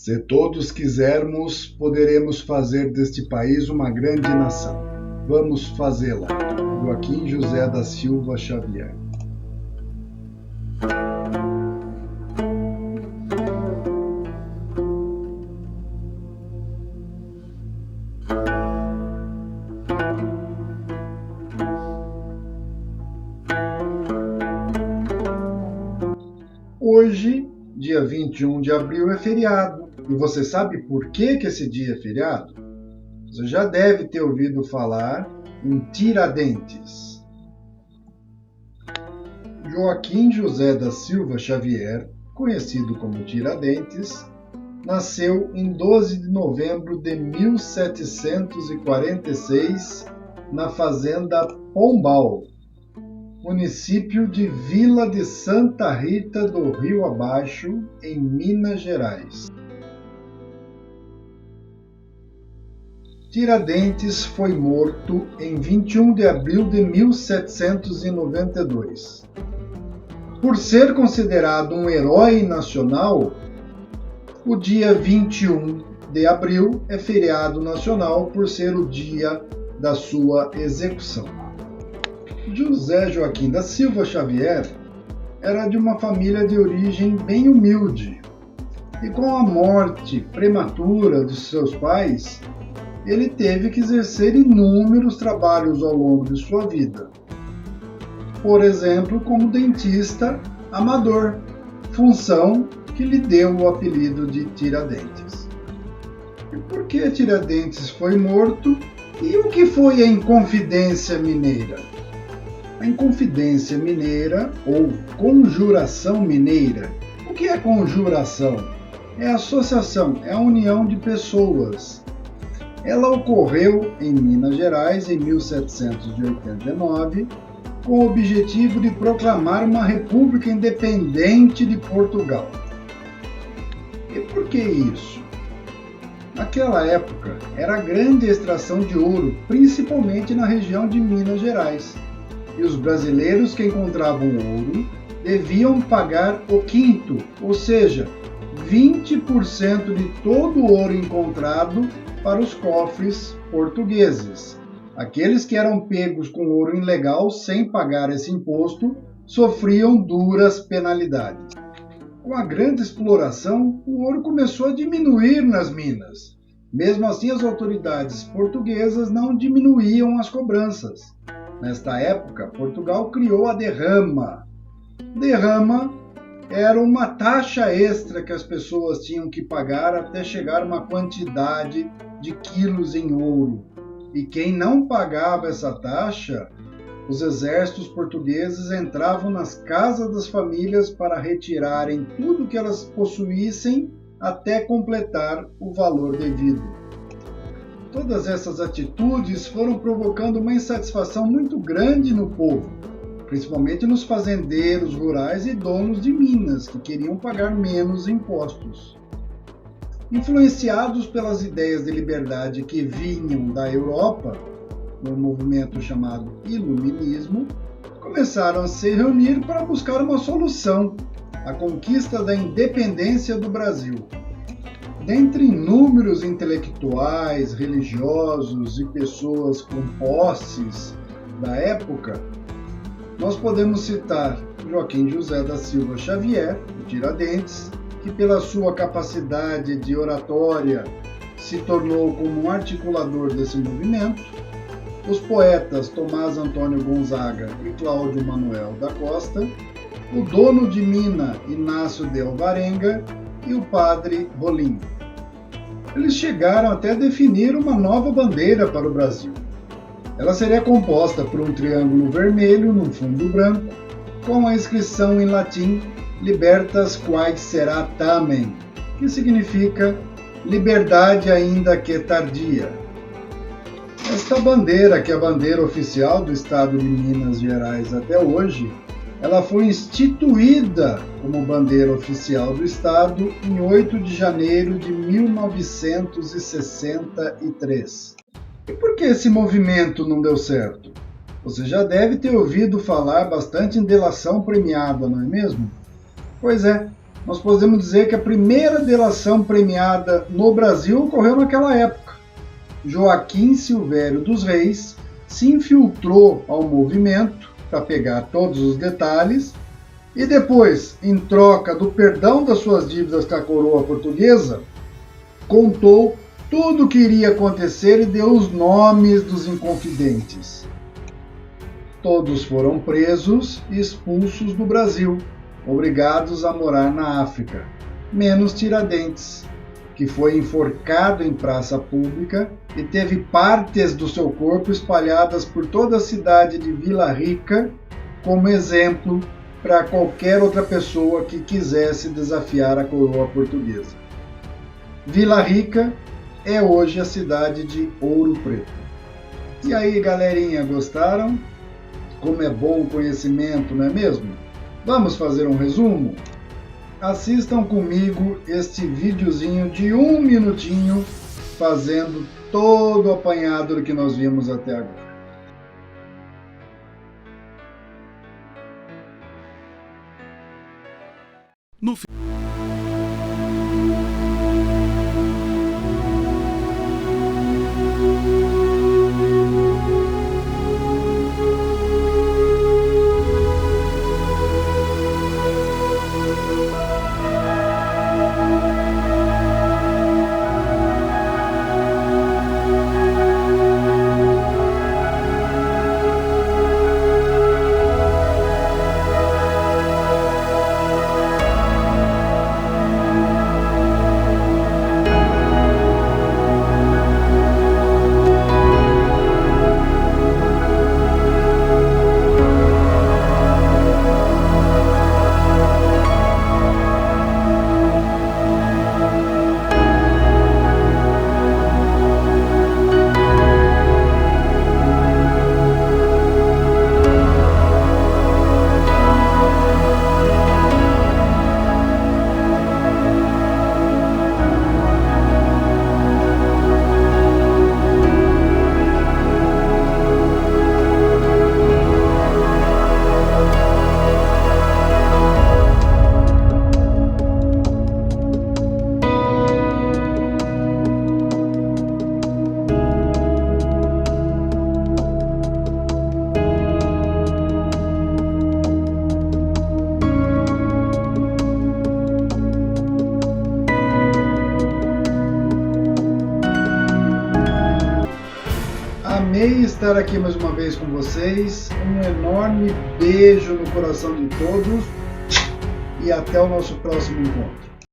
Se todos quisermos, poderemos fazer deste país uma grande nação. Vamos fazê-la. Joaquim José da Silva Xavier. Hoje, dia 21 de abril, é feriado. E você sabe por que esse dia é feriado? Você já deve ter ouvido falar em Tiradentes. Joaquim José da Silva Xavier, conhecido como Tiradentes, nasceu em 12 de novembro de 1746 na fazenda Pombal, município de Vila de Santa Rita do Rio Abaixo, em Minas Gerais. Tiradentes foi morto em 21 de abril de 1792. Por ser considerado um herói nacional, o dia 21 de abril é feriado nacional por ser o dia da sua execução. José Joaquim da Silva Xavier era de uma família de origem bem humilde e com a morte prematura de seus pais, ele teve que exercer inúmeros trabalhos ao longo de sua vida. Por exemplo, como dentista amador, função que lhe deu o apelido de Tiradentes. E por que Tiradentes foi morto? E o que foi a Inconfidência Mineira? A Inconfidência Mineira, ou Conjuração Mineira. O que é conjuração? É associação, é a união de pessoas. Ela ocorreu em Minas Gerais em 1789, com o objetivo de proclamar uma república independente de Portugal. E por que isso? Naquela época, era grande a extração de ouro, principalmente na região de Minas Gerais. E os brasileiros que encontravam ouro deviam pagar o quinto, ou seja, 20% de todo o ouro encontrado para os cofres portugueses. Aqueles que eram pegos com ouro ilegal sem pagar esse imposto sofriam duras penalidades. Com a grande exploração, o ouro começou a diminuir nas minas. Mesmo assim, as autoridades portuguesas não diminuíam as cobranças. Nesta época, Portugal criou a derrama. Derrama era uma taxa extra que as pessoas tinham que pagar até chegar a uma quantidade de quilos em ouro. E quem não pagava essa taxa, os exércitos portugueses entravam nas casas das famílias para retirarem tudo que elas possuíssem até completar o valor devido. Todas essas atitudes foram provocando uma insatisfação muito grande no povo, principalmente nos fazendeiros rurais e donos de minas, que queriam pagar menos impostos. Influenciados pelas ideias de liberdade que vinham da Europa, no movimento chamado Iluminismo, começaram a se reunir para buscar uma solução, a conquista da independência do Brasil. Dentre inúmeros intelectuais, religiosos e pessoas com posses da época, nós podemos citar Joaquim José da Silva Xavier, o Tiradentes, que pela sua capacidade de oratória se tornou como um articulador desse movimento, os poetas Tomás Antônio Gonzaga e Cláudio Manuel da Costa, o dono de mina Inácio de Alvarenga e o padre Rolim. Eles chegaram até a definir uma nova bandeira para o Brasil. Ela seria composta por um triângulo vermelho num fundo branco, com a inscrição em latim Libertas quae sera tamen, que significa liberdade ainda que tardia. Esta bandeira, que é a bandeira oficial do estado de Minas Gerais até hoje, ela foi instituída como bandeira oficial do estado em 8 de janeiro de 1963. E por que esse movimento não deu certo? Você já deve ter ouvido falar bastante em delação premiada, não é mesmo? Pois é, nós podemos dizer que a primeira delação premiada no Brasil ocorreu naquela época. Joaquim Silvério dos Reis se infiltrou ao movimento para pegar todos os detalhes e depois, em troca do perdão das suas dívidas com a coroa portuguesa, contou tudo o que iria acontecer e deu os nomes dos inconfidentes. Todos foram presos e expulsos do Brasil, obrigados a morar na África, menos Tiradentes, que foi enforcado em praça pública e teve partes do seu corpo espalhadas por toda a cidade de Vila Rica como exemplo para qualquer outra pessoa que quisesse desafiar a coroa portuguesa. Vila Rica é hoje a cidade de Ouro Preto. E aí, galerinha, gostaram? Como é bom o conhecimento, não é mesmo? Vamos fazer um resumo? Assistam comigo este videozinho de 1 minutinho fazendo todo o apanhado do que nós vimos até agora. Amei estar aqui mais uma vez com vocês. Um enorme beijo no coração de todos e até o nosso próximo encontro.